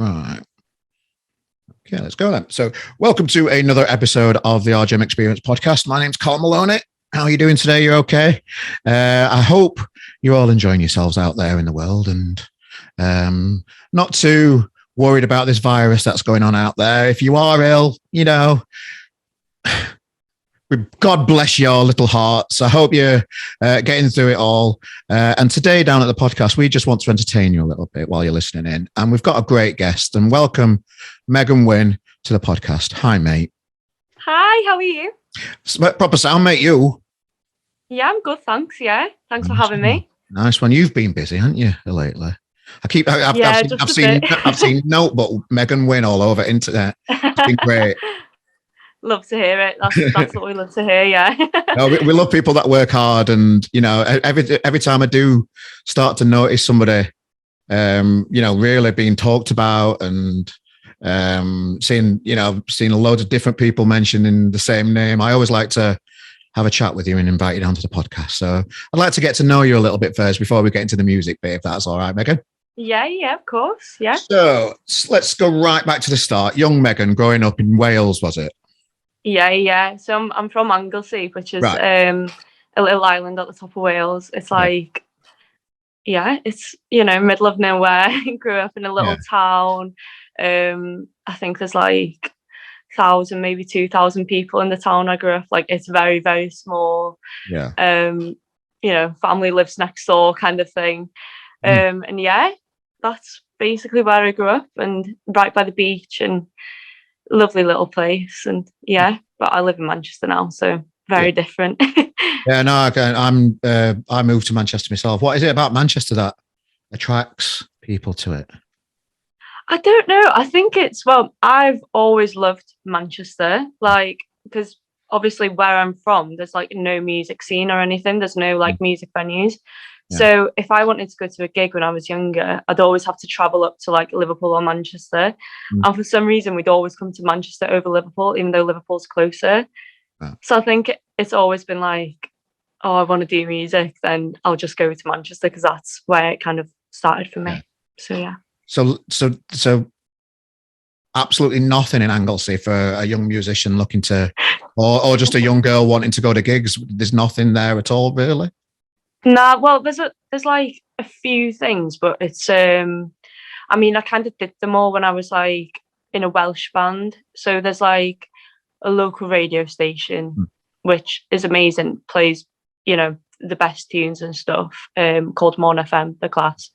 Right. Okay, let's go then. So, welcome to another episode of the RGM Experience podcast. My name's Colin Maloney. How are you doing today? You okay? I hope you're all enjoying yourselves out there in the world and not too worried about this virus that's going on out there. If you are ill, God bless your little hearts. I hope you're getting through it all. And today down at the podcast, we just want to entertain you a little bit while you're listening in. And we've got a great guest. And welcome Megan Wynne to the podcast. Hi, mate. Hi, how are you? Proper sound, mate, you? Yeah, I'm good, thanks. Yeah, thanks for having me. Nice one. You've been busy, haven't you, lately? I've seen note, but Megan Wynne all over internet. It's been great. Love to hear it. That's what we love to hear. Yeah. No, we love people that work hard, and every time I do start to notice somebody, really being talked about, and seeing a load of different people mentioning the same name, I always like to have a chat with you and invite you down to the podcast. So I'd like to get to know you a little bit first before we get into the music bit, if that's all right, Megan. Yeah, of course. Yeah. So let's go right back to the start. Young Megan, growing up in Wales, was it? Yeah. So I'm from Anglesey, which is a little island at the top of Wales. It's like, it's middle of nowhere. Grew up in a little town. I think there's like 1,000, maybe 2,000 people in the town I grew up. Like, it's very, very small. Yeah. Family lives next door, kind of thing. And that's basically where I grew up, and right by the beach, and lovely little place. And but I live in Manchester now, so very different. Yeah, no, I moved to Manchester myself. What is it about Manchester that attracts people to it? I don't know. I think I've always loved Manchester, like, because obviously where I'm from, there's like no music scene or anything. There's no like music venues. Yeah. So if I wanted to go to a gig when I was younger, I'd always have to travel up to like Liverpool or Manchester. And for some reason, we'd always come to Manchester over Liverpool, even though Liverpool's closer. So I think it's always been like, oh, I want to do music, then I'll just go to Manchester, because that's where it kind of started for me. Yeah. So yeah. So absolutely nothing in Anglesey for a young musician looking to, or just a young girl wanting to go to gigs. There's nothing there at all, really. Nah, well, there's like a few things, but it's I kind of did them all when I was like in a Welsh band. So there's like a local radio station which is amazing, plays the best tunes and stuff, called Mon FM, the class.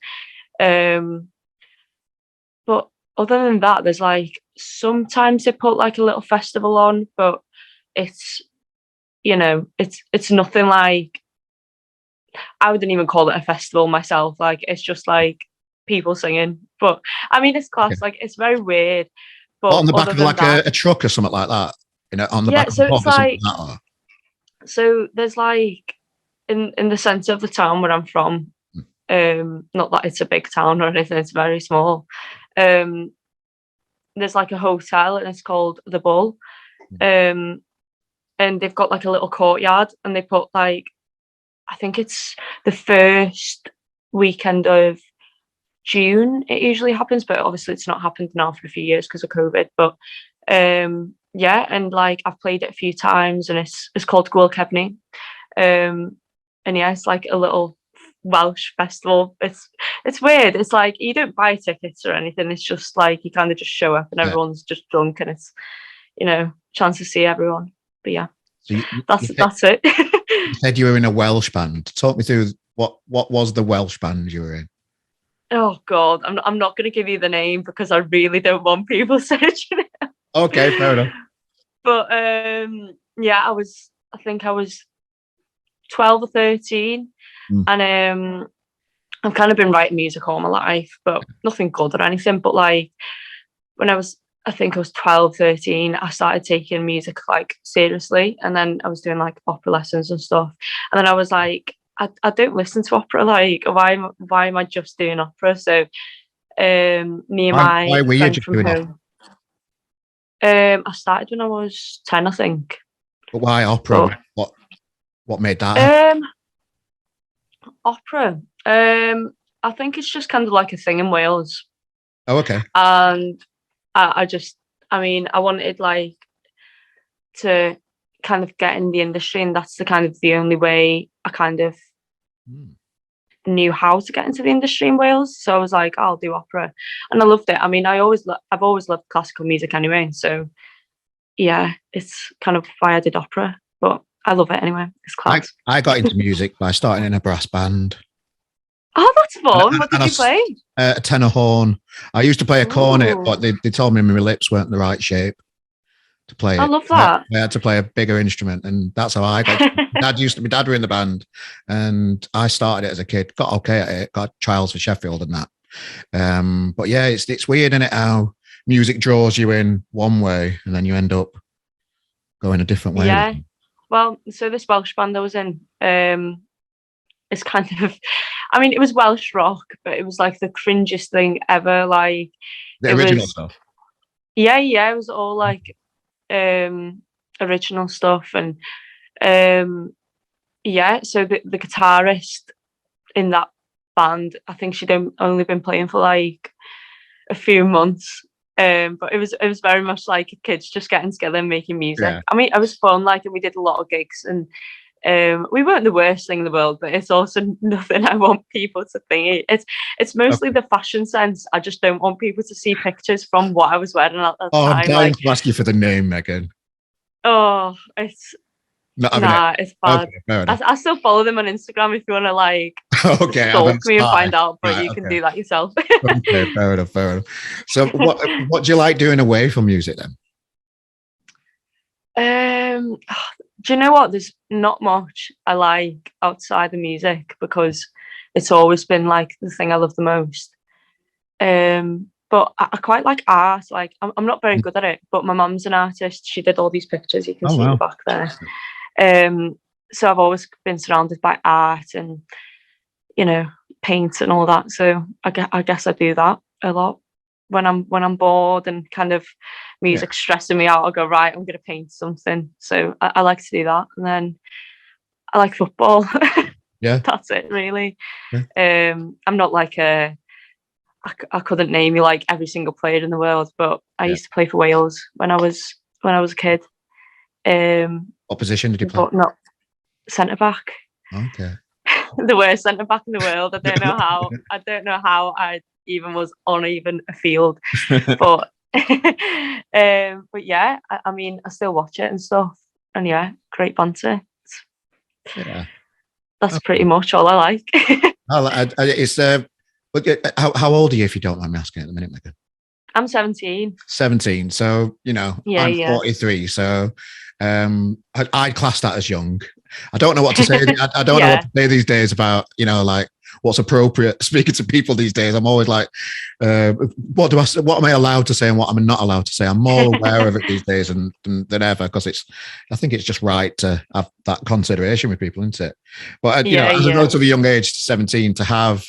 But other than that, there's like sometimes they put like a little festival on, but it's it's nothing like, I wouldn't even call it a festival myself. Like, it's just like people singing. But I mean, it's class. Like, it's very weird. But on the back of like a truck or something like that. On the back of a pub or something like that. So there's like in the centre of the town where I'm from. Not that it's a big town or anything. It's very small. There's like a hotel, and it's called The Bull. And they've got like a little courtyard, and they put like, I think it's the first weekend of June it usually happens, but obviously it's not happened now for a few years because of COVID. But and like I've played it a few times, and it's called Gwyl Cefni. And it's like a little Welsh festival. It's weird. It's like you don't buy tickets or anything. It's just like you kind of just show up, and everyone's just drunk, and it's chance to see everyone. But so that's it. You said you were in a Welsh band. Talk me through what was the Welsh band you were in? Oh God, I'm not going to give you the name because I really don't want people searching it. Okay, fair enough. But I think I was 12 or 13, and I've kind of been writing music all my life, but nothing good or anything. But like when I think I was 12, 13, I started taking music like seriously, and then I was doing like opera lessons and stuff. And then I was like, I don't listen to opera. Like, why am I just doing opera? So me and my friend from home. I started when I was 10, I think. But why opera? What made that? Opera. I think it's just kind of like a thing in Wales. Oh, okay. And I mean, I wanted like to kind of get in the industry, and that's the only way I kind of knew how to get into the industry in Wales. So I was like, I'll do opera, and I loved it. I mean, I've always loved classical music anyway. So yeah, it's kind of why I did opera, but I love it anyway. It's class. I got into music by starting in a brass band. Oh, that's fun. What And did you play? A tenor horn. I used to play a cornet, Ooh, but they told me my lips weren't the right shape to play I it. love that. I had to play a bigger instrument, and that's how I got. My dad were in the band, and I started it as a kid. Got okay at it. Got trials for Sheffield and that. But yeah, it's weird, isn't it? How music draws you in one way, and then you end up going a different way. Yeah. Well, so this Welsh band I was in, it's kind of, I mean, it was Welsh rock, but it was like the cringiest thing ever. Like The it original was, stuff. yeah, it was all like original stuff, and yeah. So the guitarist in that band, I think she'd only been playing for like a few months. But it was very much like kids just getting together and making music. Yeah. I mean, it was fun, like, and we did a lot of gigs, and we weren't the worst thing in the world, but it's also nothing I want people to think. It's mostly the fashion sense. I just don't want people to see pictures from what I was wearing at the Oh, I'm time. dying Like, to ask you for the name, Megan. oh, it's Not having it's bad. Okay, fair enough. I still follow them on Instagram if you want to like Okay, stalk me and find out, but right, you can do that yourself. Okay, fair enough, fair enough. So, what do you like doing away from music then? Do you know what? There's not much I like outside the music because it's always been like the thing I love the most. But I quite like art. Like I'm not very good at it, but my mum's an artist. She did all these pictures you can see in the back there. So I've always been surrounded by art and paint and all that. So I guess I do that a lot when I'm bored and kind of music stressing me out. I'll go, right, I'm gonna paint something. So I like to do that, and then I like football. Yeah, That's it really. Yeah. I'm not like I couldn't name you like every single player in the world, but I used to play for Wales when I was a kid. What position did you play? But not centre back. Okay. The worst centre back in the world. I don't know how I even was on even a field, but but yeah, I mean, I still watch it and stuff, and yeah, great banter. Yeah, That's pretty much all I like. it's how old are you, if you don't mind me asking at the minute, Megan? I'm 17. 17. So I'm 43. So I'd class that as young. I don't know what to say. I don't know what to say these days about like what's appropriate speaking to people these days. I'm always like, what am I allowed to say and what am I not allowed to say? I'm more aware of it these days than ever, because I think it's just right to have that consideration with people, isn't it? But as a relatively young age, 17, to have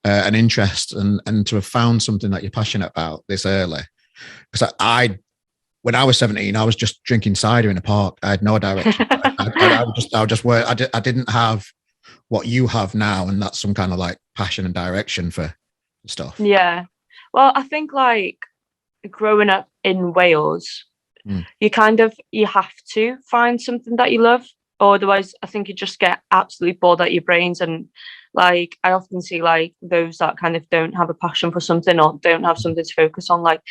an interest and to have found something that you're passionate about this early, because when I was 17, I was just drinking cider in a park. I had no direction. I just work. I didn't have what you have now, and that's some kind of like passion and direction for stuff. Yeah. Well, I think like growing up in Wales, you have to find something that you love, or otherwise I think you just get absolutely bored out your brains. And like I often see like those that kind of don't have a passion for something or don't have something to focus on, like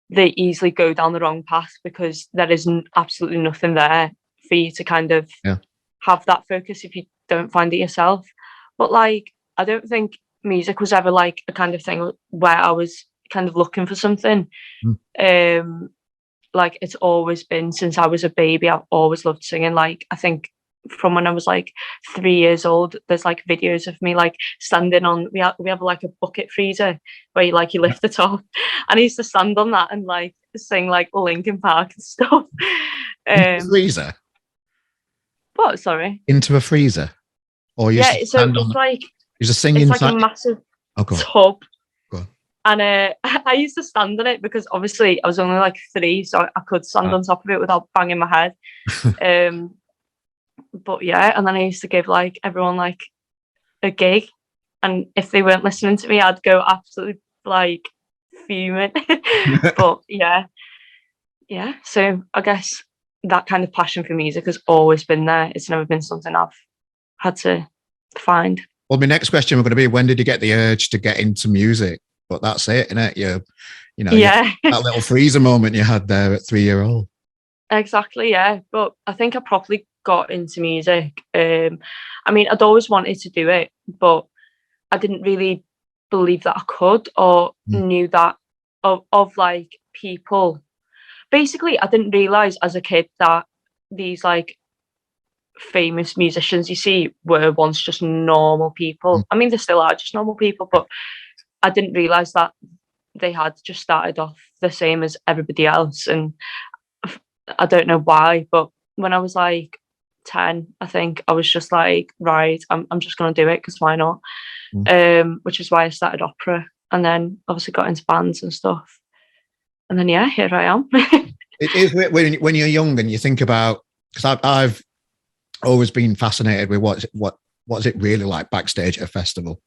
they easily go down the wrong path because there isn't absolutely nothing there for you to kind of have that focus if you don't find it yourself. But like I don't think music was ever like a kind of thing where I was kind of looking for something. Like it's always been since I was a baby. I've always loved singing. Like I think from when I was like 3 years old, there's like videos of me like standing on. We have like a bucket freezer where you lift it up, and I used to stand on that and like sing like Linkin Park and stuff. Into a freezer. What? Sorry. Into a freezer, or so it's like you're just singing. It's like a massive tub. And I used to stand on it because obviously I was only like 3, so I could stand on top of it without banging my head. But yeah, and then I used to give like everyone like a gig, and if they weren't listening to me, I'd go absolutely like fuming. But yeah. So I guess that kind of passion for music has always been there. It's never been something I've had to find. Well, my next question was going to be, when did you get the urge to get into music? But that's it, isn't it? That little freezer moment you had there at 3-year-old. Exactly, yeah. But I think I properly got into music. I mean, I'd always wanted to do it, but I didn't really believe that I could, or knew that of like people. Basically, I didn't realise as a kid that these like famous musicians you see were once just normal people. I mean, they still are just normal people, but I didn't realise that they had just started off the same as everybody else. And I don't know why, but when I was like 10, I think I was just like, right, I'm just going to do it because why not? Which is why I started opera, and then obviously got into bands and stuff. And then, yeah, here I am. It is when you're young and you think about, because I've always been fascinated with what's it really like backstage at a festival,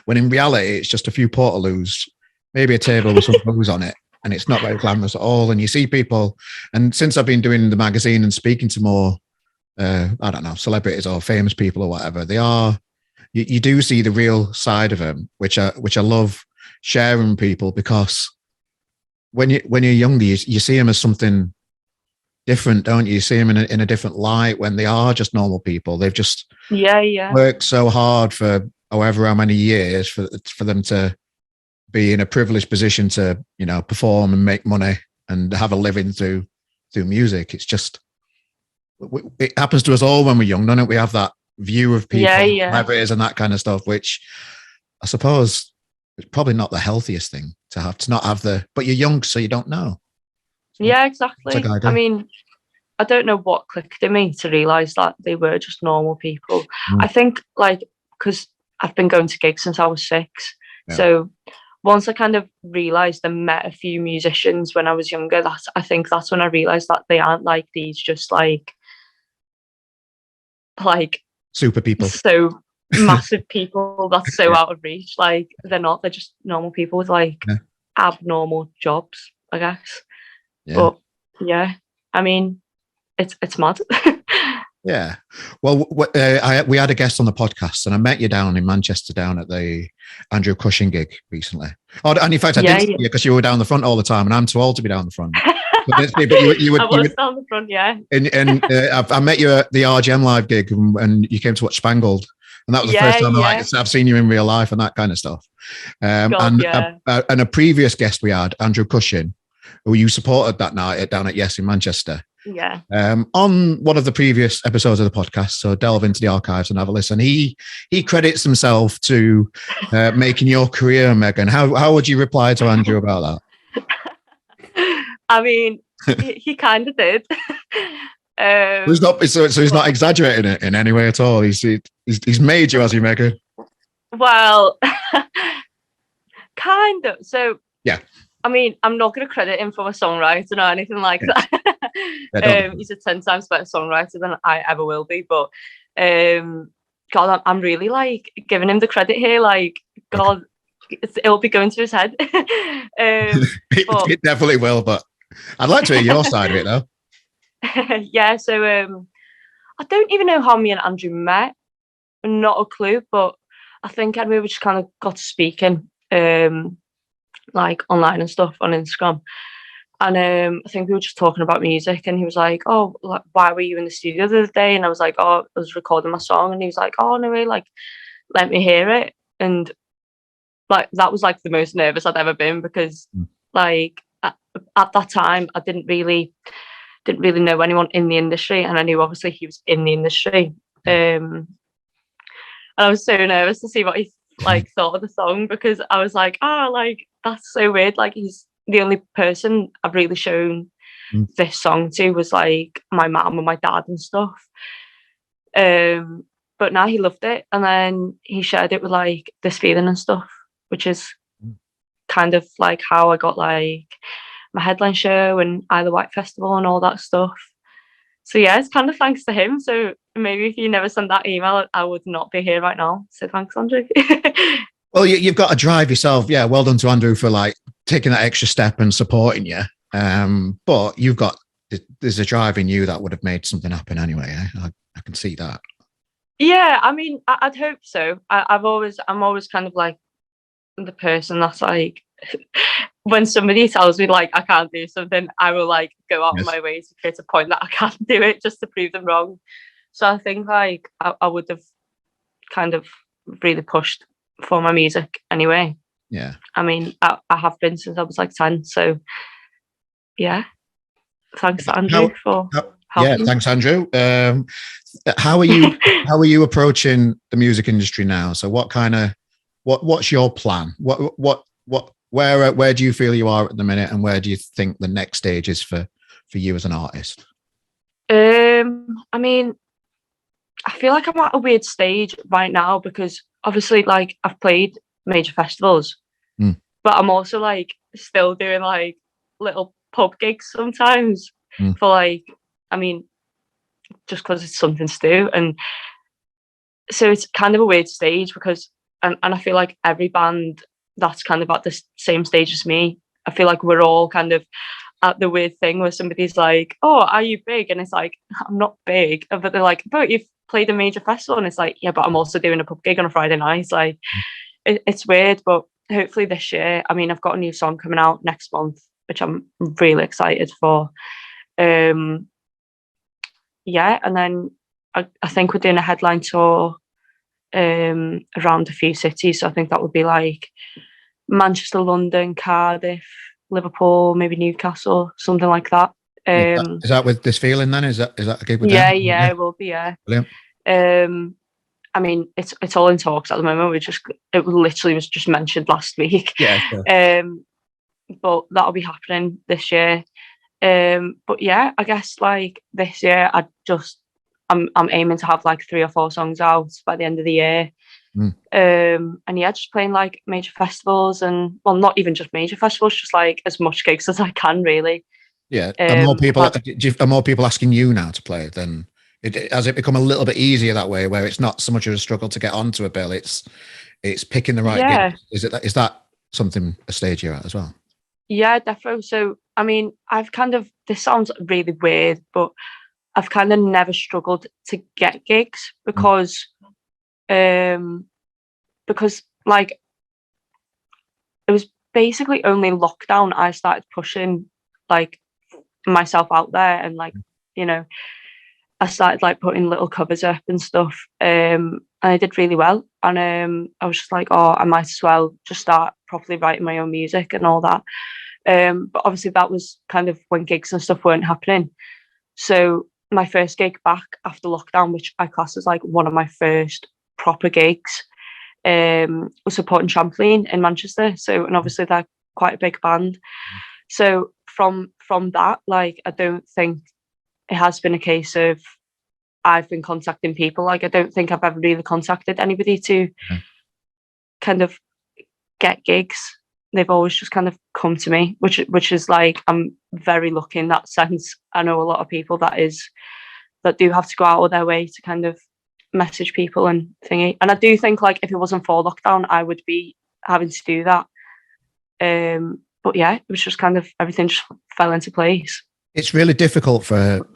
when in reality it's just a few portaloos, maybe a table with some booze on it, and it's not very glamorous at all. And you see people, and since I've been doing the magazine and speaking to more, I don't know, celebrities or famous people or whatever, you do see the real side of them, which I love sharing with people, because when you're younger, you see them as something different, don't you? You see them in a different light when they are just normal people. They've just worked so hard for however how many years for them to be in a privileged position to, perform and make money and have a living through music. It's just, it happens to us all when we're young, don't it? We have that view of people, celebrities and that kind of stuff, which I suppose is probably not the healthiest thing to not have but you're young, so you don't know. Yeah, exactly. I mean, I don't know what clicked in me to realise that they were just normal people. I think, because I've been going to gigs since I was 6. Yeah. So once I kind of realised and met a few musicians when I was younger, I think that's when I realised that they aren't like these just like super people. So massive people that's so out of reach. Like, they're not. They're just normal people with abnormal jobs, I guess. Yeah. But yeah, I mean, it's mad. Yeah. Well, we had a guest on the podcast, and I met you down in Manchester, down at the Andrew Cushing gig recently. Oh, and in fact, I didn't see you because you were down the front all the time, and I'm too old to be down the front. But you were down the front, yeah. And I met you at the RGM live gig, and you came to watch Spangled, and that was the first time I've seen you in real life and that kind of stuff. And a previous guest we had, Andrew Cushing, who you supported that night down at Yes in Manchester. Yeah. On one of the previous episodes of the podcast, so delve into the archives and have a listen. He credits himself to making your career, Megan. How would you reply to Andrew about that? I mean, he kind of did. So he's not exaggerating it in any way at all. He's made you, has he, Megan? Well, kind of. So yeah. I mean, I'm not going to credit him for a songwriting or anything like that. He's a 10 times better songwriter than I ever will be. But God, I'm really giving him the credit here. God, it'll be going to his head. It definitely will. But I'd like to hear your side of it, though. Yeah. So I don't even know how me and Andrew met. Not a clue. But I think we just kind of got to speaking. Online and stuff on Instagram, and I think we were just talking about music, and he was like, "Oh, why were you in the studio the other day?" And I was like, "Oh, I was recording my song," and he was like, "Oh, no way, let me hear it." And that was the most nervous I'd ever been, because at that time I didn't really know anyone in the industry, and I knew obviously he was in the industry, and I was so nervous to see what he thought of the song, because I was like, that's so weird. He's the only person I've really shown this song to was my mum and my dad and stuff. But now he loved it, and then he shared it with This Feeling and stuff, which is kind of how I got my headline show and Isle of Wight Festival and all that stuff. So yeah, it's kind of thanks to him. So maybe if you never sent that email, I would not be here right now. So thanks, Andrew. Well, you've got to drive yourself. Yeah, well done to Andrew for taking that extra step and supporting you. But there's a drive in you that would have made something happen anyway. I can see that. Yeah, I mean, I'd hope so. I'm always kind of like the person that's like, when somebody tells me like I can't do something, I will like go out of my way to create a point that I can't do it just to prove them wrong. So I think like I would have kind of really pushed for my music anyway. Yeah. I mean, I have been since I was like 10. So yeah. Thanks, Andrew, for helping. Yeah, thanks, Andrew. How are you approaching the music industry now? So what's your plan? Where do you feel you are at the minute, and where do you think the next stage is for you as an artist? I mean, I feel like I'm at a weird stage right now because obviously like I've played major festivals, but I'm also like still doing like little pub gigs sometimes for like, I mean, just because it's something to do. And so it's kind of a weird stage because, and I feel like every band that's kind of at the same stage as me, I feel like we're all kind of at the weird thing where somebody's like, oh, are you big? And it's like, I'm not big. But they're like, but you've played a major festival. And it's like, yeah, but I'm also doing a pub gig on a Friday night. Like, it's weird, but hopefully this year, I mean, I've got a new song coming out next month, which I'm really excited for. Yeah, and then I think we're doing a headline tour around a few cities. So I think that would be like Manchester, London, Cardiff, Liverpool, maybe Newcastle, something like that. Is that with This Feeling then? Is that a gig with them? them? Yeah, it will be, yeah. Brilliant. I mean, it's all in talks at the moment. It literally was just mentioned last week. Yeah. Sure. But that'll be happening this year. But yeah, I guess like this year, I'm aiming to have like 3 or 4 songs out by the end of the year. And yeah, just playing like major festivals, and well, not even just major festivals, just like as much gigs as I can, really. Yeah. Are more people asking you now to play then? Has it become a little bit easier that way, where it's not so much of a struggle to get onto a bill? It's picking the right gig. Is that something, a stage you're at as well? Yeah, definitely. So I mean, this sounds really weird, but I've kind of never struggled to get gigs because like it was basically only in lockdown I started pushing like myself out there, and like, you know, I started like putting little covers up and stuff, and I did really well. And I was just like, oh, I might as well just start properly writing my own music and all that. But obviously that was kind of when gigs and stuff weren't happening. So my first gig back after lockdown, which I class as like one of my first proper gigs, was supporting Trampoline in Manchester. So, and obviously they're quite a big band. So from that, like, I don't think it has been a case of I've been contacting people. Like, I don't think I've ever really contacted anybody to kind of get gigs. They've always just kind of come to me, which is like, I'm very lucky in that sense. I know a lot of people that do have to go out of their way to kind of message people and thingy. And I do think like if it wasn't for lockdown, I would be having to do that. But yeah, it was just kind of everything just fell into place. It's really difficult for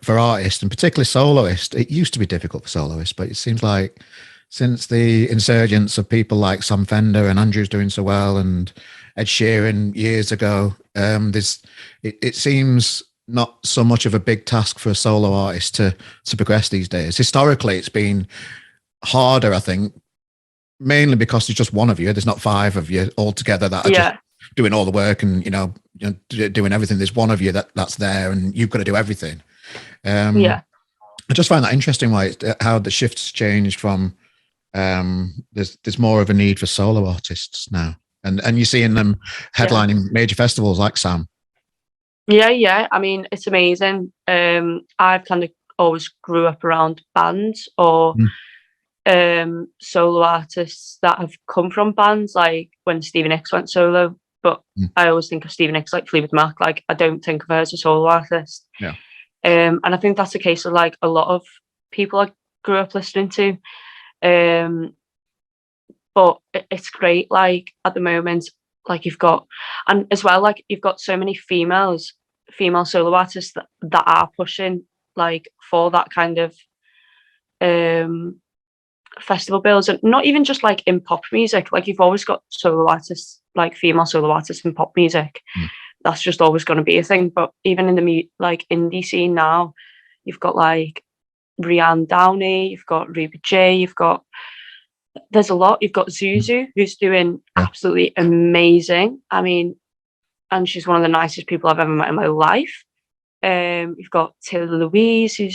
artists, and particularly soloists. It used to be difficult for soloists, but it seems like since the insurgence of people like Sam Fender and Andrew's doing so well, and Ed Sheeran years ago, it seems not so much of a big task for a solo artist to progress these days. Historically, it's been harder, I think, mainly because there's just one of you. There's not 5 of you all together that are just doing all the work and you know doing everything. There's one of you that's there, and you've got to do everything. I just find that interesting how the shift's changed from there's more of a need for solo artists now, and you're seeing them headlining major festivals like Sam. Yeah. I mean, it's amazing. I've kind of always grew up around bands or solo artists that have come from bands, like when Stevie Nicks went solo. But I always think of Stevie Nicks like Fleetwood Mac. Like, I don't think of her as a solo artist. Yeah. And I think that's the case of like a lot of people I grew up listening to. But it's great. Like, at the moment, like you've got, and as well, like you've got so many female solo artists that are pushing like for that kind of festival bills, and not even just like in pop music. Like you've always got solo artists, like female solo artists in pop music. That's just always going to be a thing. But even in the like indie scene now, you've got like Rihanna Downey, you've got Ruby J, there's a lot. You've got Zuzu, who's doing absolutely amazing. I mean, and she's one of the nicest people I've ever met in my life. You've got Taylor Louise, who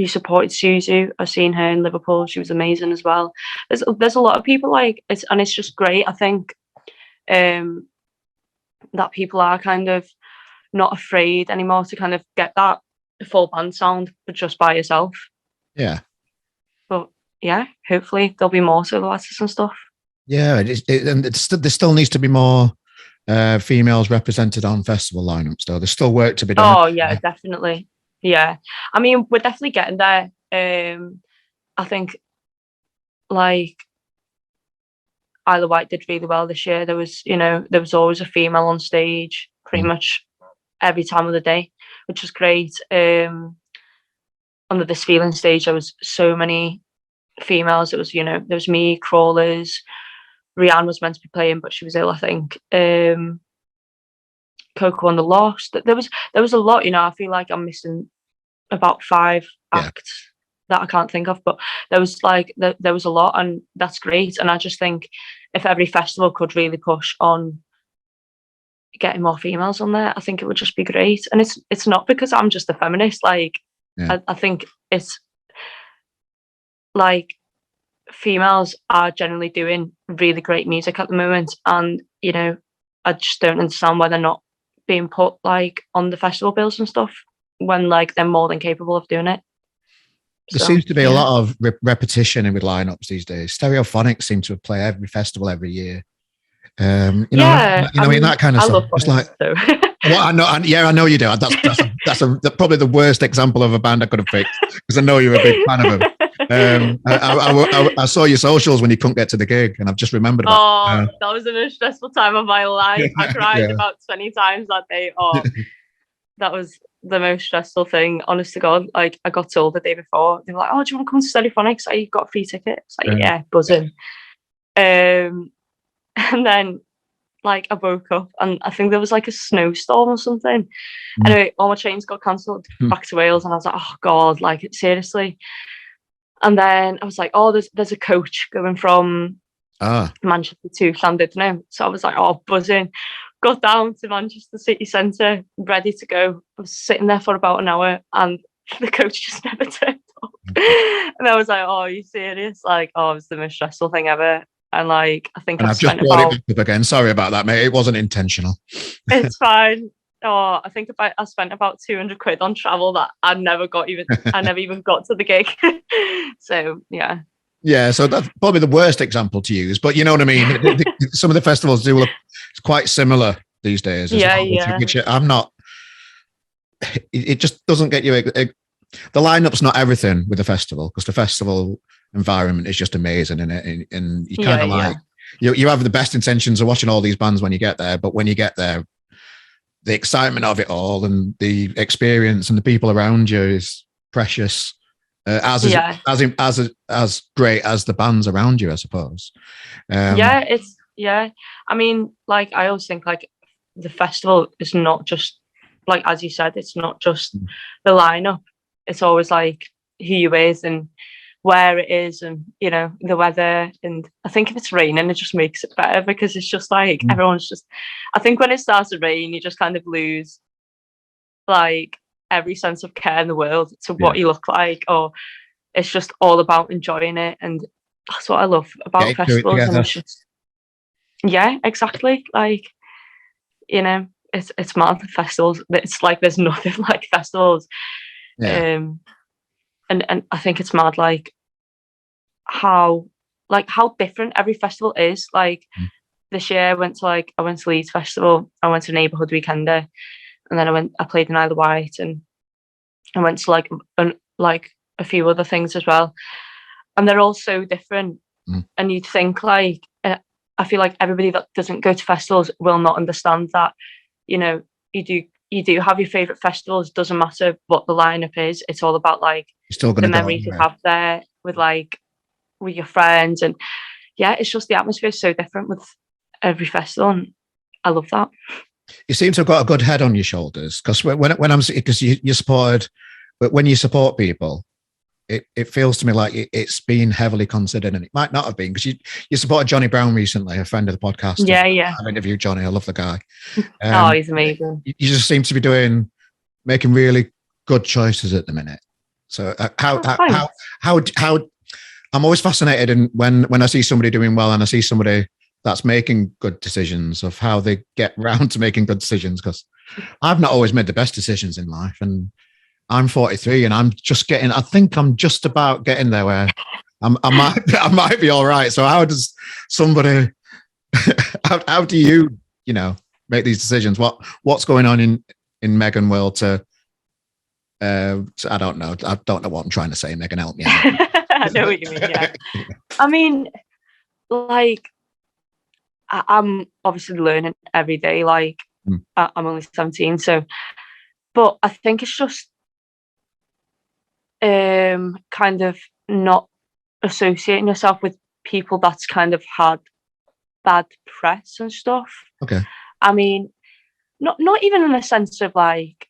supported Zuzu. I've seen her in Liverpool. She was amazing as well. There's a lot of people like it's, and it's just great. I think that people are kind of not afraid anymore to kind of get that full band sound, but just by yourself. Yeah. But yeah, hopefully there'll be more solo artists and stuff. Yeah, and there still needs to be more females represented on festival lineups, though. There's still work to be done. Oh yeah, definitely. Yeah, I mean, we're definitely getting there. I think like Isla White did really well this year. There was always a female on stage pretty much every time of the day, which was great. On the This Feeling stage, there was so many females. It was, there was me, Crawlers, Rianne was meant to be playing, but she was ill, I think. Coco on the Lost. There was a lot, I feel like I'm missing about 5 acts that I can't think of, but there was a lot, and that's great. And I just think if every festival could really push on getting more females on there, I think it would just be great. And it's not because I'm just a feminist. Like I think it's like females are generally doing really great music at the moment, and I just don't understand why they're not being put like on the festival bills and stuff when like they're more than capable of doing it. There seems to be a lot of repetition with lineups these days. Stereophonics seem to play every festival every year. I mean, that kind of I stuff. It's like, well, I know you do. That's probably the worst example of a band I could have picked, because I know you're a big fan of them. I saw your socials when you couldn't get to the gig, and I've just remembered about that was the most stressful time of my life. I cried about 20 times that day. That was the most stressful thing, honest to God. Like, I got told the day before, they were like, "Oh, do you want to come to Stereophonics? Like, you've got a free ticket." It's like, yeah, buzzing. And then like I woke up and I think there was like a snowstorm or something. Anyway, all my trains got cancelled back to Wales, and I was like, oh God, like seriously. And then I was like, oh, there's a coach going from Manchester to Llandudno. So I was like, oh, buzzing. Got down to Manchester city centre, ready to go. I was sitting there for about an hour, and the coach just never turned up. And I was like, oh, are you serious? Like, oh, it was the most stressful thing ever. And like, I think I've just brought it up again. Sorry about that, mate. It wasn't intentional. It's fine. Oh, I think I spent about 200 quid on travel that I never even got to the gig. So yeah. Yeah, so that's probably the worst example to use, but you know what I mean. Some of the festivals do look quite similar these days. Which I'm not. It just doesn't get you. The lineup's not everything with the festival, because the festival environment is just amazing in it, and you kind of you have the best intentions of watching all these bands when you get there, but when you get there, the excitement of it all and the experience and the people around you is precious, as great as the bands around you, I suppose. I mean, like, I always think like the festival is not just like, as you said, it's not just the lineup. It's always like who you're with and where it is, and the weather. And I think if it's raining, it just makes it better, because it's just like everyone's just, I think when it starts to rain, you just kind of lose like every sense of care in the world to what you look like, or it's just all about enjoying it. And that's what I love about festivals. And it's just, exactly, like, it's mad. Festivals, it's like there's nothing like festivals. And I think it's mad, like how different every festival is. Like this year I went to Leeds Festival, I went to Neighbourhood Weekender, and then I played in Isle White, and I went to like a few other things as well, and they're all so different. And you'd think like I feel like everybody that doesn't go to festivals will not understand that, you know, you do have your favourite festivals. Doesn't matter what the lineup is. It's all about like You're still the going to go memories you anyway. have there with your friends, and yeah, it's just the atmosphere is so different with every festival, and I love that. You seem to have got a good head on your shoulders, because when I'm because you supported, but when you support people, it feels to me like it's been heavily considered, and it might not have been, because you supported Johnny Brown recently, a friend of the podcast. Yeah. I've interviewed Johnny. I love the guy. Oh, he's amazing. You just seem to be making really good choices at the minute. So how I'm always fascinated, and when I see somebody doing well and I see somebody that's making good decisions, of how they get round to making good decisions, because I've not always made the best decisions in life, and I'm 43 and I think I'm just about getting there where I might be all right. So how does somebody, how do you make these decisions? What's going on in Megan world to I don't know what I'm trying to say. Megan, help me out. I know what you mean. Yeah. I mean, like, I'm obviously learning every day. Like, I'm only 17, so, but I think it's just kind of not associating yourself with people that's kind of had bad press and stuff. Okay. I mean, not even in a sense of like,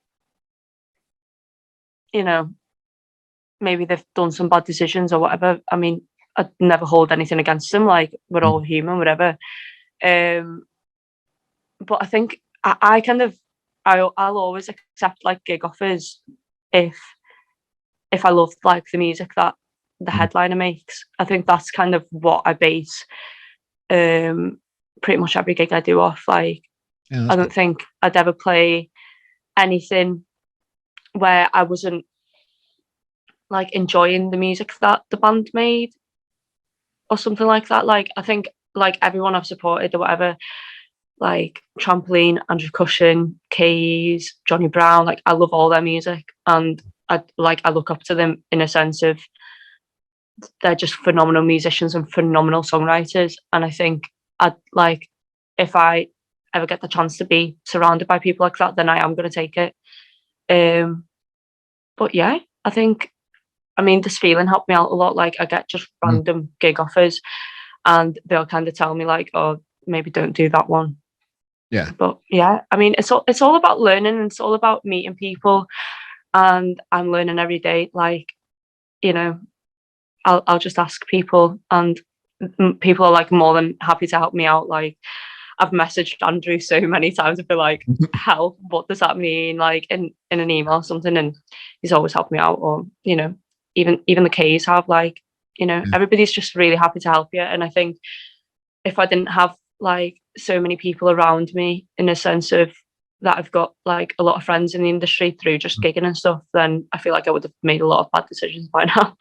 maybe they've done some bad decisions or whatever. I mean, I'd never hold anything against them. Like, we're all human, whatever. But I think I kind of I'll always accept like gig offers if I love like the music that the headliner makes. I think that's kind of what I base pretty much every gig I do off. Like, I don't think I'd ever play anything where I wasn't like enjoying the music that the band made or something like that. Like, I think like everyone I've supported or whatever, like Trampoline, Andrew Cushion, Keys, Johnny Brown, like I love all their music, and I look up to them in a sense of they're just phenomenal musicians and phenomenal songwriters. And I think I'd like, if I ever get the chance to be surrounded by people like that, then I am going to take it. But yeah, I mean, this feeling helped me out a lot. Like, I get just random gig offers and they'll kind of tell me like, oh, maybe don't do that one. Yeah. But yeah, I mean, it's all about learning, and it's all about meeting people, and I'm learning every day. Like, I'll just ask people, and people are like more than happy to help me out. Like, I've messaged Andrew so many times and be like, help, what does that mean? Like in an email or something, and he's always helped me out. Or, even the K's have, like, everybody's just really happy to help you. And I think if I didn't have like so many people around me, in a sense of that I've got like a lot of friends in the industry through just gigging and stuff, then I feel like I would have made a lot of bad decisions by now.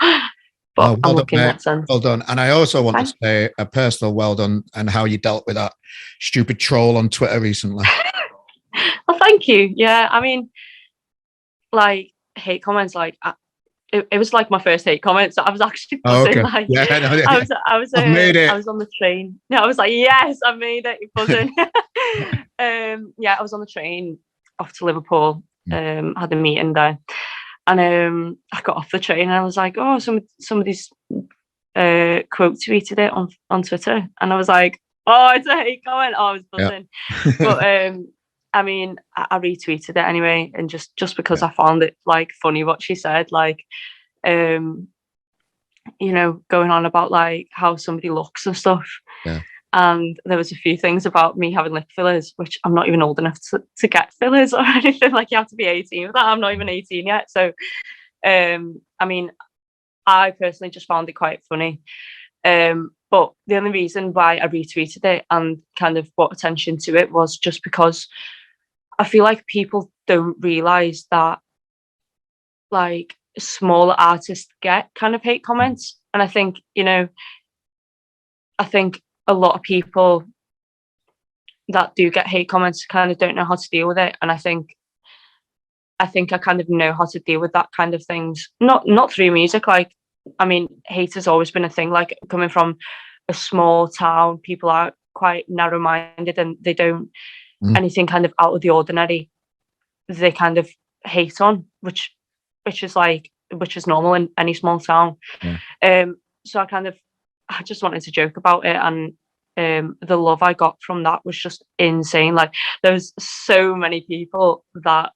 But I'm lucky in that sense. Well done. And I also want to say a personal well done, and how you dealt with that stupid troll on Twitter recently. Well, thank you. Yeah, I mean, like, hate comments, like, it was like my first hate comment, so I was actually buzzing. Like, I was on the train. Yeah, I was like, yes, I made it. Buzzing. Yeah, I was on the train off to Liverpool. Had a meeting there, and I got off the train and I was like, oh, somebody's quote tweeted it on Twitter, and I was like, oh, it's a hate comment. Oh, I was buzzing. But I mean, I retweeted it anyway, and just because I found it like funny what she said, like, going on about like how somebody looks and stuff. Yeah. And there was a few things about me having lip fillers, which I'm not even old enough to get fillers or anything. Like, you have to be 18 for that. I'm not even 18 yet. So, I mean, I personally just found it quite funny. But the only reason why I retweeted it and kind of brought attention to it was just because I feel like people don't realise that, like, smaller artists get kind of hate comments. And I think, a lot of people that do get hate comments kind of don't know how to deal with it. And I think I kind of know how to deal with that kind of things. Not through music. Like, I mean, hate has always been a thing. Like, coming from a small town, people are quite narrow-minded, and they don't Mm. anything kind of out of the ordinary, they kind of hate on, which is normal in any small town. Yeah. So I just wanted to joke about it, and the love I got from that was just insane. Like, there was so many people that,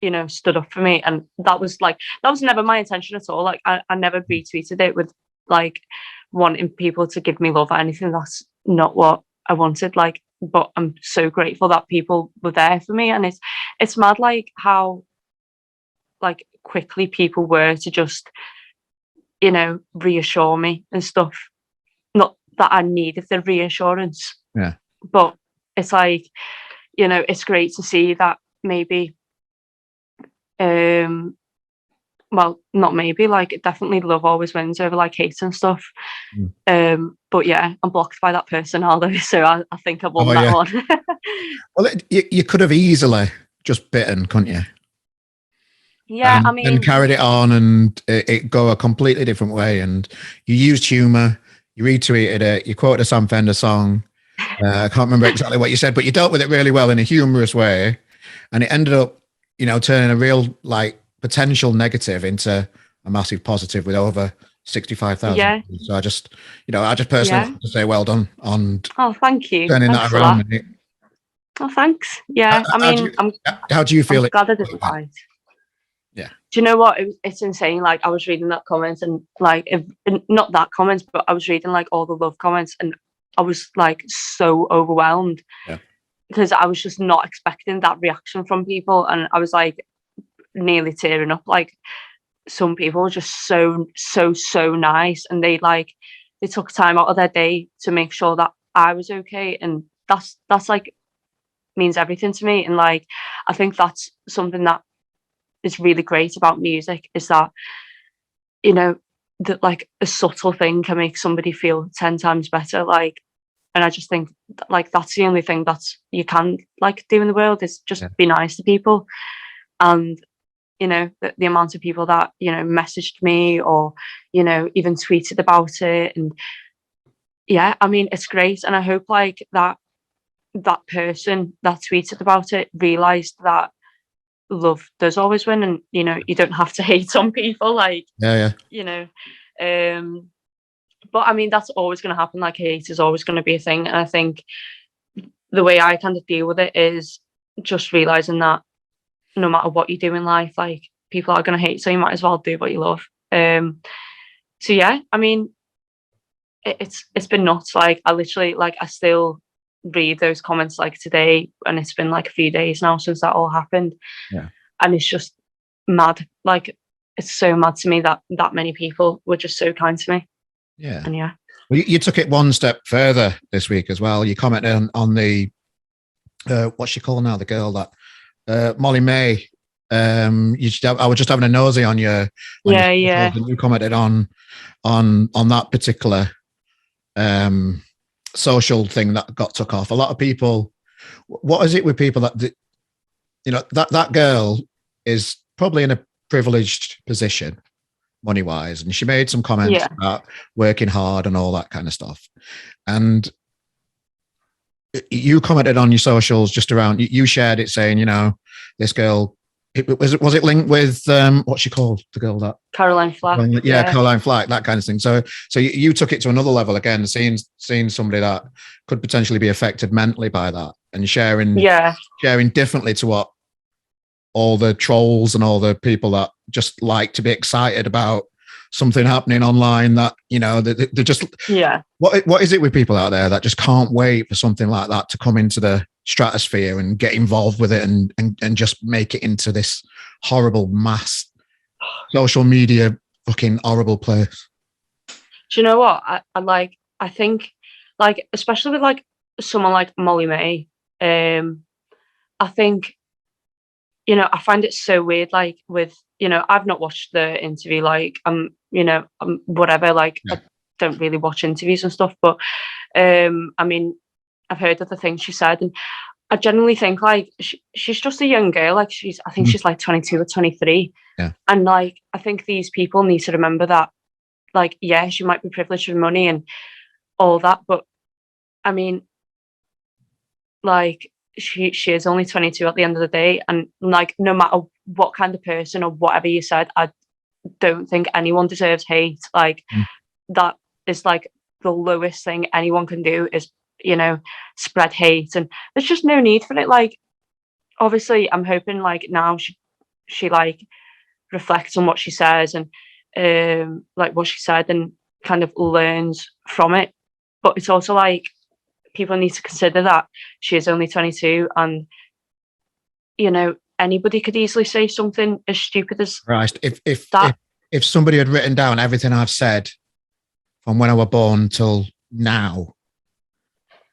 you know, stood up for me, and that was never my intention at all. Like, I never retweeted it with like wanting people to give me love or anything. That's not what I wanted. Like, but I'm so grateful that people were there for me, and it's mad like how like quickly people were to just, you know, reassure me and stuff. Not that I needed the reassurance, Yeah. but it's like, you know, it's great to see that maybe, well, not maybe, like, definitely love always wins over like hate and stuff. But yeah, I'm blocked by that person, although, so I think I won that one. Well, you could have easily just bitten, couldn't you? Yeah, I mean, and carried it on, and it go a completely different way. And you used humor, you retweeted it, you quoted a Sam Fender song. I can't remember exactly what you said, but you dealt with it really well in a humorous way, and it ended up, you know, turning a real like potential negative into a massive positive with over 65,000. yeah, So I just personally want to say well done on oh, thank you, turning thanks that for around. that. Oh, thanks. Yeah, I mean, How do you feel? I'm glad I did it right. Yeah. Do you know what? It's insane. Like, I was reading that comment, and like, not that comment, but I was reading like all the love comments, and I was like so overwhelmed. Yeah. Because I was just not expecting that reaction from people, and I was like nearly tearing up. Like, some people were just so nice, and they took time out of their day to make sure that I was okay, and that's like means everything to me. And like, I think that's something that is really great about music, is that, you know, that like a subtle thing can make somebody feel 10 times better. Like, and I just think like that's the only thing that you can like do in the world, is just be nice to people. And, you know, the amount of people that, you know, messaged me, or, you know, even tweeted about it. And yeah, I mean, it's great. And I hope like that person that tweeted about it realized that love does always win, and, you know, you don't have to hate on people. Like, you know, but I mean, that's always going to happen. Like, hate is always going to be a thing. And I think the way I kind of deal with it is just realizing that no matter what you do in life, like, people are going to hate, so you might as well do what you love. So yeah, I mean, it's been nuts. Like, I literally, like, I still read those comments like today, and it's been like a few days now since that all happened. Yeah. And it's just mad. Like, it's so mad to me that many people were just so kind to me. Yeah. And yeah. Well, you took it one step further this week as well. You commented on the what's she called now? The girl that Molly May. I was just having a nosy on your yeah. And you commented on that particular social thing that got took off. A lot of people. What is it with people that you know, that girl is probably in a privileged position money wise, and she made some comments about working hard and all that kind of stuff. And you commented on your socials just around, you shared it saying, you know, this girl, was it linked with what's she called, the girl that Caroline Flack? Caroline Flack, that kind of thing. So you took it to another level again, seeing somebody that could potentially be affected mentally by that, and sharing differently to what all the trolls and all the people that just like to be excited about something happening online, that, you know, they're just what is it with people out there that just can't wait for something like that to come into the stratosphere and get involved with it, and just make it into this horrible mass social media fucking horrible place? Do you know what I think, like, especially with like someone like Molly May, I think, you know, I find it so weird, like, with, you know, I've not watched the interview, like, you know, whatever, like, I don't really watch interviews and stuff, but I mean, I've heard of the things she said, and I generally think like she's just a young girl, like, I think she's like 22 or 23, and like, I think these people need to remember that, like, yeah, she might be privileged with money and all that, but I mean, like she is only 22 at the end of the day, and like no matter what kind of person or whatever you said, I don't think anyone deserves hate. Like that is like the lowest thing anyone can do is, you know, spread hate, and there's just no need for it. Like obviously I'm hoping like now she like reflects on what she says and like what she said and kind of learns from it. But it's also like people need to consider that she is only 22, and you know anybody could easily say something as stupid as Christ, that. if somebody had written down everything I've said from when I was born till now,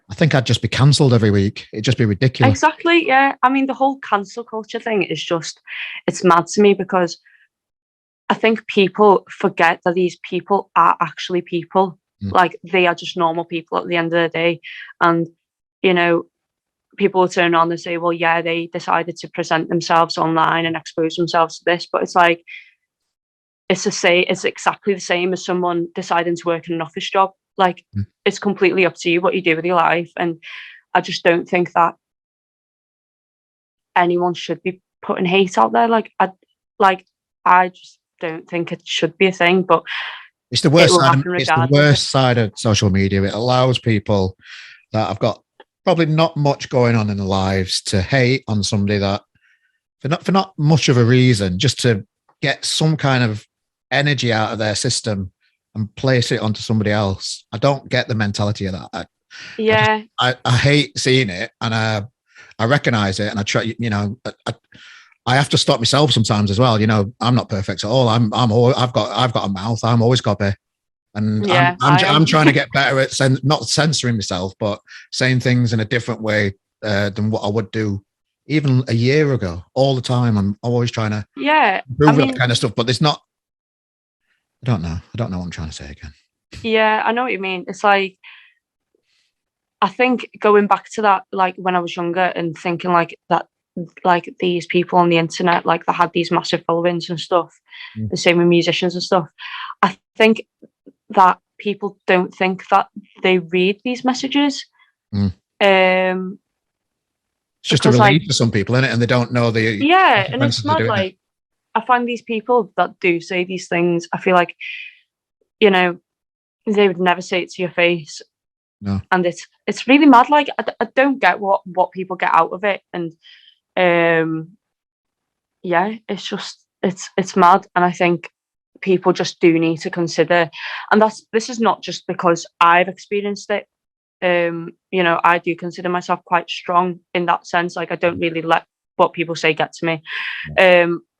I think I'd just be cancelled every week. It'd just be ridiculous. Exactly, yeah. I mean, the whole cancel culture thing is just, it's mad to me because I think people forget that these people are actually people. Like they are just normal people at the end of the day. And, you know, people will turn on and say, well, yeah, they decided to present themselves online and expose themselves to this. But it's like, it's exactly the same as someone deciding to work in an office job. Like it's completely up to you what you do with your life. And I just don't think that anyone should be putting hate out there. I just don't think it should be a thing, but it's the worst side. It's the worst side of social media. It allows people that have got probably not much going on in their lives to hate on somebody that for not much of a reason, just to get some kind of energy out of their system and place it onto somebody else. I don't get the mentality of that. I hate seeing it, and I recognize it, and I try. You know, I have to stop myself sometimes as well. You know, I'm not perfect at all. I've got a mouth. I'm always got to. And I'm trying to get better at not censoring myself, but saying things in a different way than what I would do even a year ago. All the time, I'm always trying to improve that kind of stuff. But there's not. I don't know what I'm trying to say again. Yeah, I know what you mean. It's like I think going back to that, like when I was younger and thinking like that, like these people on the internet, like that had these massive followings and stuff. The same with musicians and stuff. I think that people don't think that they read these messages. It's just a relief for some people, isn't it? And they don't know the and it's not like I find these people that do say these things, I feel like, you know, they would never say it to your face. No. And it's really mad. Like I don't get what people get out of it. And it's just it's mad. And I think people just do need to consider, and this is not just because I've experienced it. You know, I do consider myself quite strong in that sense. Like I don't really let what people say get to me.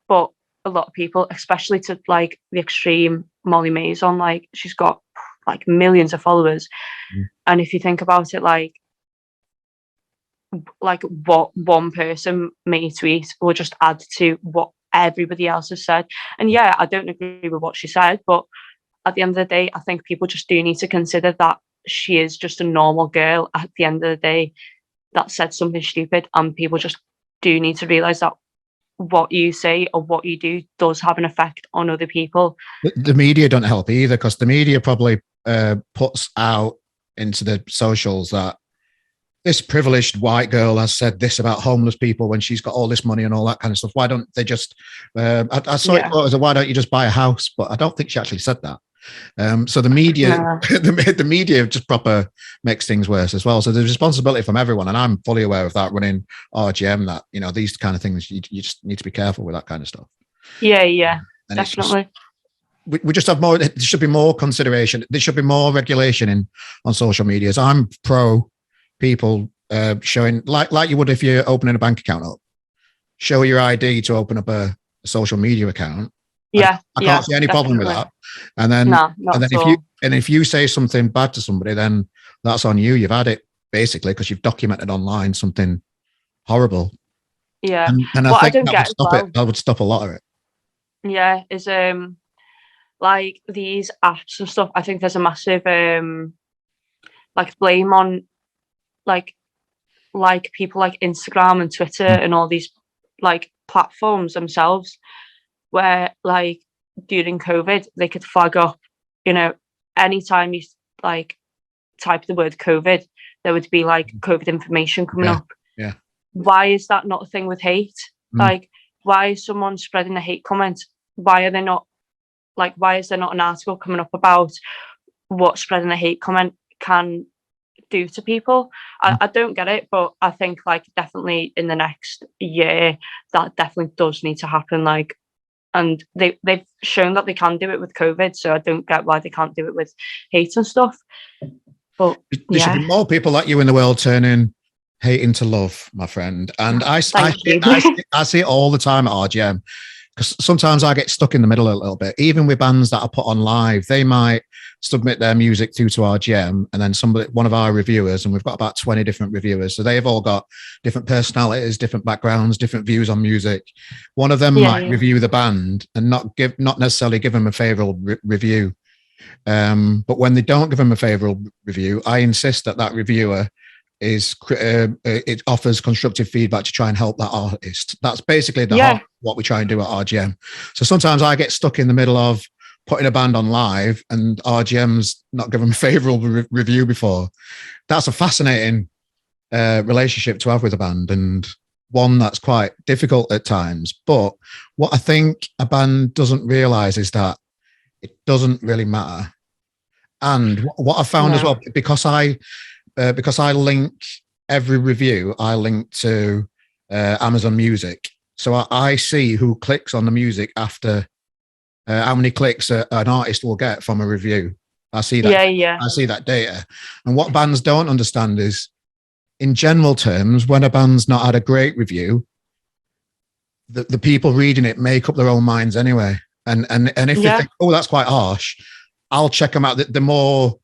But a lot of people, especially to like the extreme Molly Mason, like she's got like millions of followers. And if you think about it, like what one person may tweet will just add to what everybody else has said. And yeah, I don't agree with what she said, but at the end of the day, I think people just do need to consider that she is just a normal girl at the end of the day that said something stupid, and people just do need to realize that what you say or what you do does have an effect on other people. The media don't help either, because the media probably puts out into the socials that this privileged white girl has said this about homeless people when she's got all this money and all that kind of stuff. Why don't they just I saw it as why don't you just buy a house? But I don't think she actually said that. So the media the media just proper makes things worse as well. So there's responsibility from everyone, and I'm fully aware of that running RGM, that you know these kind of things you just need to be careful with that kind of stuff. And definitely. We just have more. There should be more consideration. There should be more regulation on social medias. I'm pro people showing like you would if you're opening a bank account up. Show your ID to open up a social media account. I can't see any problem with that. And then, if you say something bad to somebody, then that's on you. You've had it basically because you've documented online something horrible. Yeah, and I think that would stop it. That would stop a lot of it. Yeah, is like these apps and stuff. I think there's a massive like blame on like people like Instagram and Twitter and all these like platforms themselves, where like during COVID they could flag up, you know, anytime you like type the word COVID, there would be like COVID information coming up. Yeah. Why is that not a thing with hate? Like, why is someone spreading a hate comment? Why are they not, like, why is there not an article coming up about what spreading a hate comment can do to people? I don't get it, but I think like definitely in the next year that definitely does need to happen. Like, and they've shown that they can do it with COVID, so I don't get why they can't do it with hate and stuff. But there should be more people like you in the world turning hate into love, my friend. And I see it all the time at RGM, because sometimes I get stuck in the middle a little bit. Even with bands that are put on live, they might submit their music through to RGM, and then one of our reviewers, and we've got about 20 different reviewers, so they've all got different personalities, different backgrounds, different views on music. One of them might review the band and not necessarily give them a favorable review. But when they don't give them a favorable review, I insist that reviewer it offers constructive feedback to try and help that artist. That's basically the heart of what we try and do at RGM. So sometimes I get stuck in the middle of putting a band on live and RGM's not given a favorable review before. That's a fascinating relationship to have with a band, and one that's quite difficult at times. But what I think a band doesn't realize is that it doesn't really matter. And what I found as well, because I link every review, I link to Amazon Music. So I see who clicks on the music after how many clicks an artist will get from a review. I see that. I see that data. And what bands don't understand is, in general terms, when a band's not had a great review, the people reading it make up their own minds anyway. And if they think, oh, that's quite harsh, I'll check them out. The more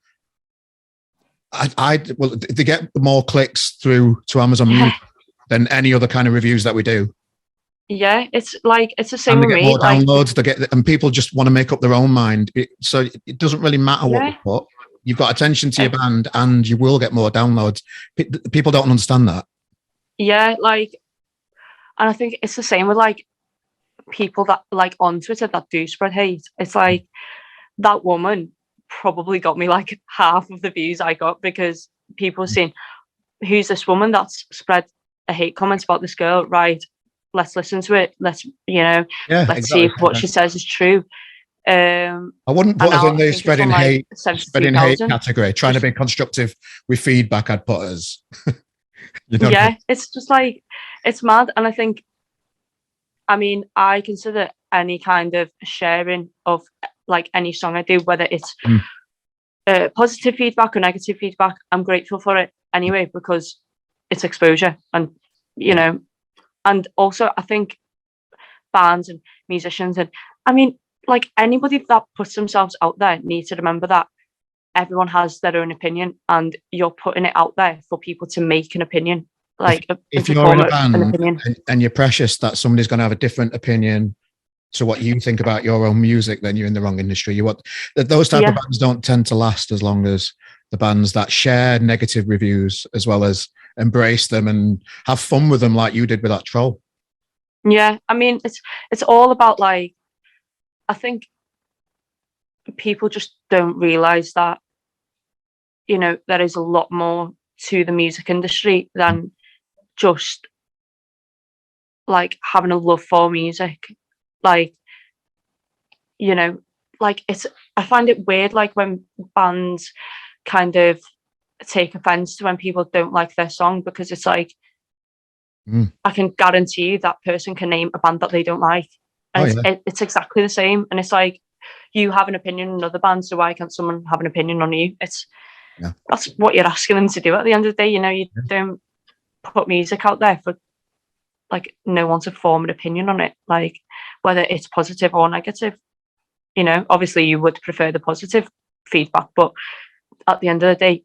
they get more clicks through to Amazon Music than any other kind of reviews that we do. Yeah, it's the same with me. More downloads, and people just want to make up their own mind. So it doesn't really matter what we put. You've got attention to your band, and you will get more downloads. People don't understand that. Yeah, and I think it's the same with people that on Twitter that do spread hate. It's like that woman probably got me half of the views I got, because people were saying, who's this woman that's spread a hate comment about this girl? Right, let's listen to it. Let's see if what she says is true. I wouldn't put us in the spreading hate category. Trying to be constructive with feedback, I'd put us. It's just it's mad. And I think, I consider any kind of sharing of any song I do, whether it's positive feedback or negative feedback, I'm grateful for it anyway, because it's exposure. And and also I think bands and musicians and anybody that puts themselves out there needs to remember that everyone has their own opinion, and you're putting it out there for people to make an opinion. If you're in a band and you're precious that somebody's going to have a different opinion to what you think about your own music, then you're in the wrong industry. Those type of bands don't tend to last as long as the bands that share negative reviews as well as embrace them and have fun with them, like you did with that troll. Yeah, it's all about I think people just don't realize that there is a lot more to the music industry than just having a love for music. It's, I find it weird when bands kind of take offense to when people don't like their song, because it's I can guarantee you that person can name a band that they don't like, and it's exactly the same. And it's you have an opinion on another band, so why can't someone have an opinion on you? That's what you're asking them to do at the end of the day. You don't put music out there for no one to form an opinion on it, whether it's positive or negative. Obviously you would prefer the positive feedback, but at the end of the day,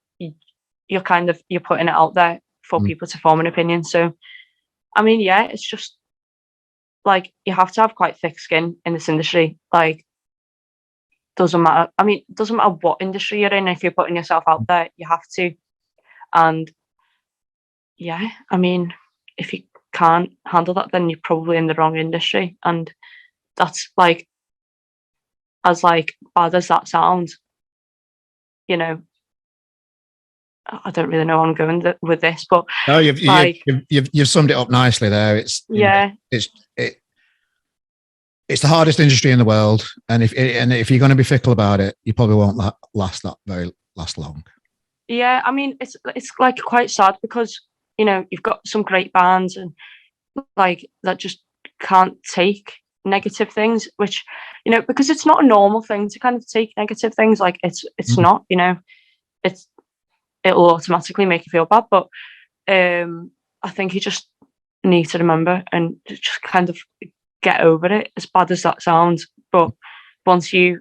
you're putting it out there for people to form an opinion. So it's just you have to have quite thick skin in this industry. Doesn't matter. It doesn't matter what industry you're in. If you're putting yourself out there, you have to. And if you can't handle that, then you're probably in the wrong industry. And that's as bad as that sounds, I don't really know how I'm going with this, but No, like, you've summed it up nicely there. It's, you know, it's the hardest industry in the world, and if you're going to be fickle about it, you probably won't last long. Yeah, I mean, it's like quite sad because, you know, you've got some great bands and like that just can't take negative things, which, you know, because it's not a normal thing to kind of take negative things. Like it's not, you know, it'll automatically make you feel bad. But I think you just need to remember and just kind of get over it, as bad as that sounds. But once you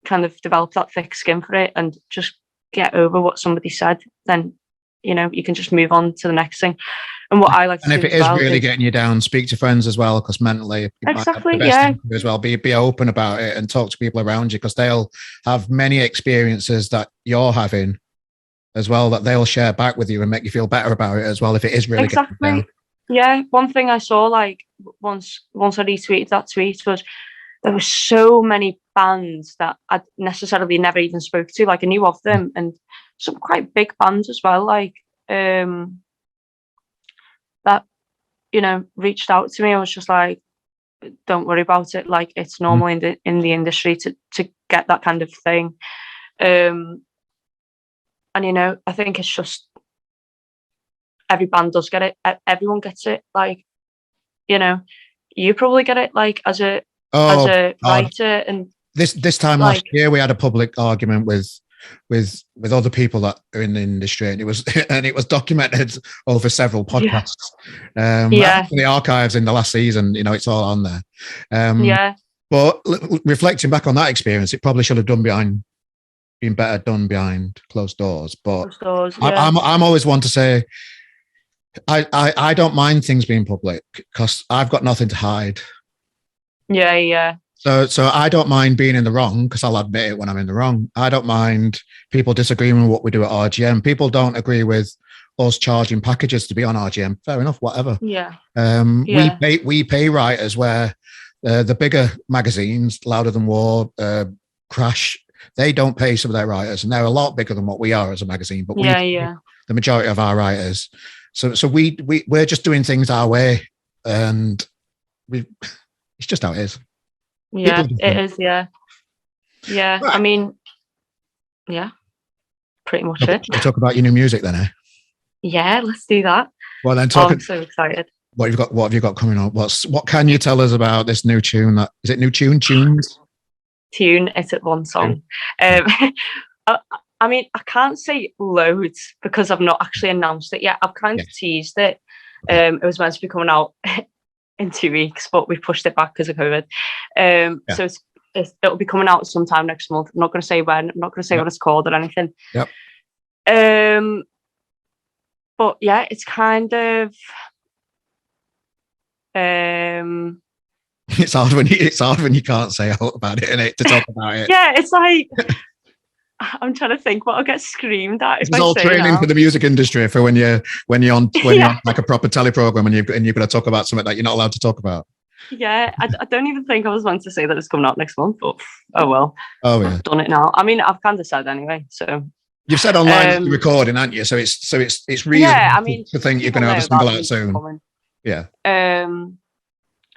kind of develop that thick skin for it and just get over what somebody said, then, you know, you can just move on to the next thing. And what I like to do, and if it is really getting you down, speak to friends as well, because mentally, exactly, the best thing to do as well, be open about it and talk to people around you, because they'll have many experiences that you're having as well that they'll share back with you and make you feel better about it as well, if it is really getting you down. Yeah, one thing I saw, like, once I retweeted that tweet, was there were so many bands that I'd necessarily never even spoke to. Like, I knew of them, and some quite big bands as well, like, that, you know, reached out to me. I was just like, don't worry about it. Like, it's normal in the industry to get that kind of thing. And, you know, I think it's just, every band does get it. Everyone gets it. Like, you know, you probably get it, like, as a writer. And this time last year, we had a public argument with other people that are in the industry, and it was documented over several podcasts. The archives in the last season, you know, it's all on there. But reflecting back on that experience, it probably should have been better done behind closed doors. But I'm always one to say, I don't mind things being public because I've got nothing to hide. Yeah. So I don't mind being in the wrong, because I'll admit it when I'm in the wrong. I don't mind people disagreeing with what we do at RGM. People don't agree with us charging packages to be on RGM. Fair enough, whatever. Yeah. We pay writers where the bigger magazines, Louder Than War, Crash, they don't pay some of their writers, and they're a lot bigger than what we are as a magazine. But we pay the majority of our writers. So we're just doing things our way, and it's just how it is. Yeah, it is. Yeah. Right. I mean, yeah, pretty much it. We'll talk about your new music then, eh? Yeah, let's do that. Well, then, I'm so excited. What have you got coming on? What can you tell us about this new tune? Is it new tunes? Tune. It's at one song. I mean, I can't say loads because I've not actually announced it yet. I've kind of teased it. It was meant to be coming out in 2 weeks, but we pushed it back because of COVID. So it'll be coming out sometime next month. I'm not going to say when. I'm not going to say what it's called or anything. Yep. But yeah, it's kind of. It's hard when you can't say out about it, innit, to talk about it. Yeah, it's like. I'm trying to think what I'll get screamed at. It's all training for the music industry for when you're on like a proper telly program and you've got to talk about something that you're not allowed to talk about. Yeah, I don't even think I was meant to say that it's coming out next month, but oh well. Oh yeah, I've done it now. I mean, I've kind of said anyway. So you've said online that you're recording, haven't you? So it's really I mean, to think you're going to have a single out soon. Coming. Yeah.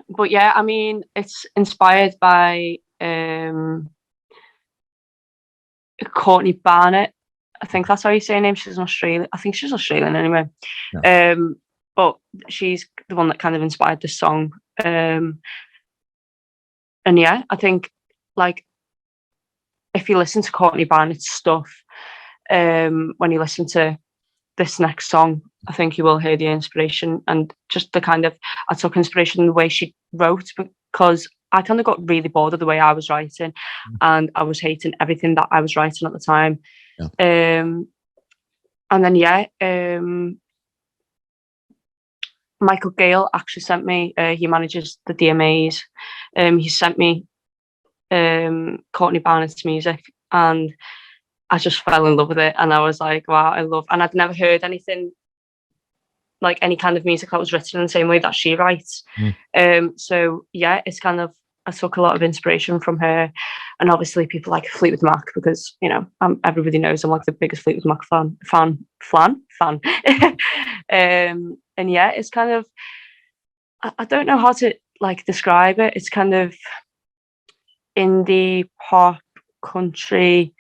But yeah, I mean, it's inspired by Courtney Barnett. I think that's how you say her name. She's an Australian. I think she's Australian anyway. Yeah. But she's the one that kind of inspired this song. And yeah, I think, like, if you listen to Courtney Barnett's stuff, when you listen to this next song, I think you will hear the inspiration and just the kind of, I took inspiration in the way she wrote, because I kind of got really bored of the way I was writing, and I was hating everything that I was writing at the time. Yeah. And then Michael Gale actually sent me. He manages the DMAs. He sent me Courtney Barnett's music, and I just fell in love with it. And I was like, wow, and I'd never heard anything like any kind of music that was written in the same way that she writes. So yeah, it's kind of, I took a lot of inspiration from her. and obviously people like Fleetwood Mac because everybody knows I'm like the biggest Fleetwood Mac fan. And yeah, it's kind of, I don't know how to like describe it. It's kind of indie pop country.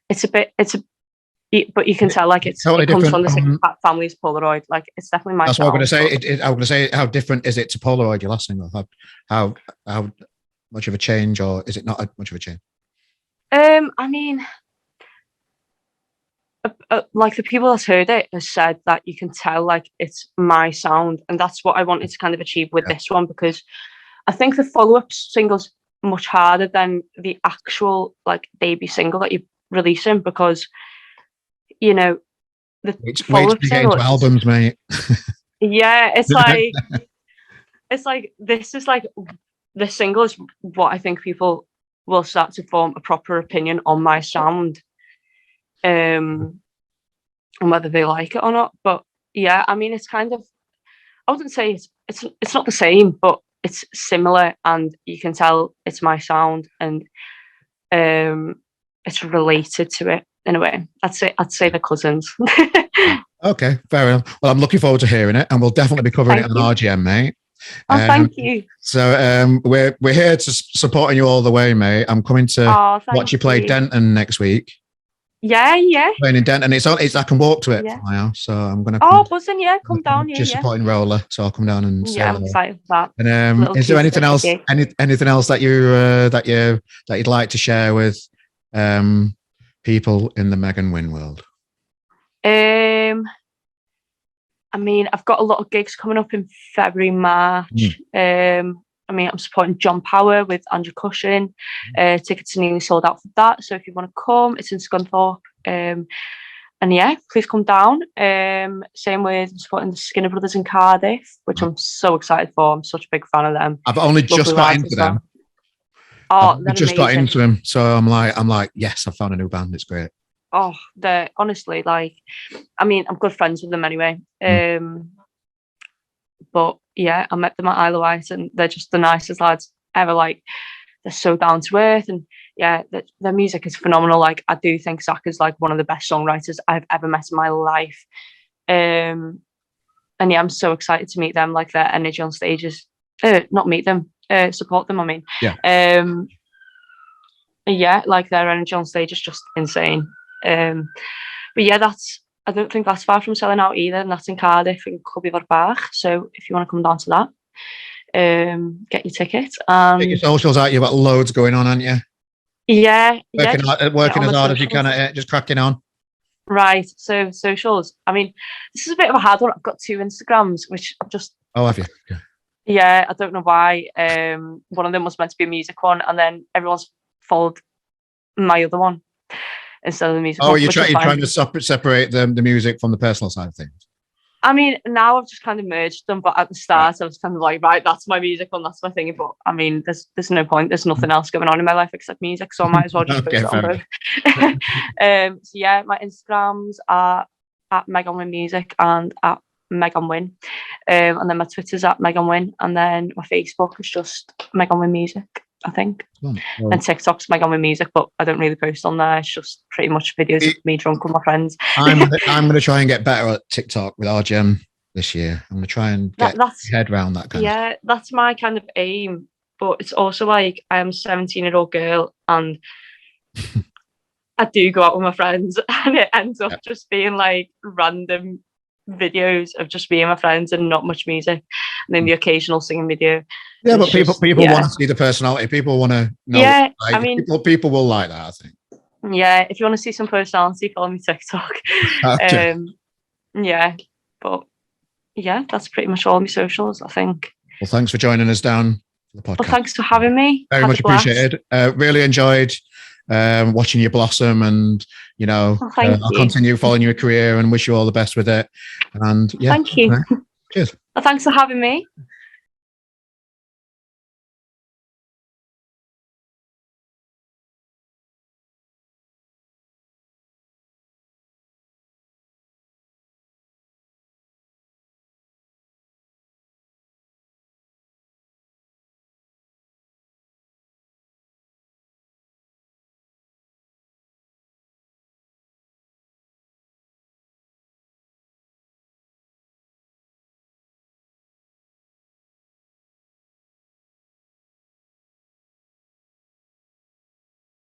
But you can tell like it comes from the same family as Polaroid. Like it's definitely my. That's what I'm going to say. I'm going to say, how different is it to Polaroid? Your last single. How much of a change, or is it not much of a change? I mean, like the people that's heard it has said that you can tell like it's my sound, and that's what I wanted to kind of achieve with this one, because I think the follow-up single's much harder than the actual like debut single that you're releasing, because the follow-up single albums, mate. Yeah, it's like this is like the single is what I think people will start to form a proper opinion on my sound, and whether they like it or not. But yeah, I mean, it's kind of, I wouldn't say it's not the same, but it's similar, and you can tell it's my sound, and it's related to it in a way. I'd say they're cousins. Okay, fair enough. Well, I'm looking forward to hearing it, and we'll definitely be covering it on RGM, mate. Oh, thank you. So we're here to supporting you all the way, mate. I'm coming to watch you play Denton next week. Yeah. Playing in Denton, it's I can walk to it from my house, so I'm gonna. Buzzing, yeah, come down, yeah. Just supporting Roller, so I'll come down and. Yeah, I'm excited for that. And is there anything else? Anything else that you'd like to share with people in the Megan Wynne world? I mean, I've got a lot of gigs coming up in February, March. I mean, I'm supporting John Power with Andrew Cushion. Tickets are nearly sold out for that. So if you want to come, it's in Scunthorpe. And yeah, please come down. Same with supporting the Skinner Brothers in Cardiff, which I'm so excited for. I'm such a big fan of them. I've only just got into them. I've just got into them. So I'm like, yes, I found a new band. It's great. Oh, they're honestly like, I mean, I'm good friends with them anyway. But yeah, I met them at Isle of Wight, and they're just the nicest lads ever. Like, they're so down to earth, and yeah, their music is phenomenal. Like, I do think Zach is like one of the best songwriters I've ever met in my life. And yeah, I'm so excited to meet them. Like, their energy on stages, not meet them, support them. I mean, yeah, like their energy on stage is just insane. But yeah, I don't think that's far from selling out either, and that's in Cardiff in Clwb Ifor Bach. So if you want to come down to that, get your ticket. Get your socials out. You've got loads going on, haven't you? Yeah. Working as hard as you can at it, just cracking on. Right. So socials. I mean, this is a bit of a hard one. I've got 2 Instagrams, which I've just. Oh, have you? Yeah, I don't know why. One of them was meant to be a music one, and then everyone's followed my other one instead of the music. Oh, you're trying to separate the music from the personal side of things. I mean, now I've just kind of merged them, but at the start I was kind of like, right, that's my music one, that's my thing. But I mean, there's no point. There's nothing else going on in my life except music, so I might as well just post it on both. So yeah, my Instagrams are at Megan Wynne Music and at Megan Wynne, and then my Twitter's at Megan Wynne, and then my Facebook is just Megan Wynne Music, I think. And TikTok's Megan Wynne Music, but I don't really post on there. It's just pretty much videos of me drunk with my friends. I'm going to try and get better at TikTok with RGM this year. I'm going to try and get my head around that kind of. Yeah, that's my kind of aim. But it's also like, I am a 17-year-old girl, and I do go out with my friends, and it ends up just being like random videos of just me and my friends and not much music, and then the occasional singing video. Yeah, but people want to see the personality. People want to know. Yeah, I mean, people will like that, I think. Yeah, if you want to see some personality, follow me TikTok. Okay. Yeah, but yeah, that's pretty much all my socials, I think. Well, thanks for joining us down the podcast. Well, thanks for having me. Very much appreciated. Really enjoyed watching you blossom, and I'll continue following your career and wish you all the best with it. And yeah, thank you. Cheers. Well, thanks for having me.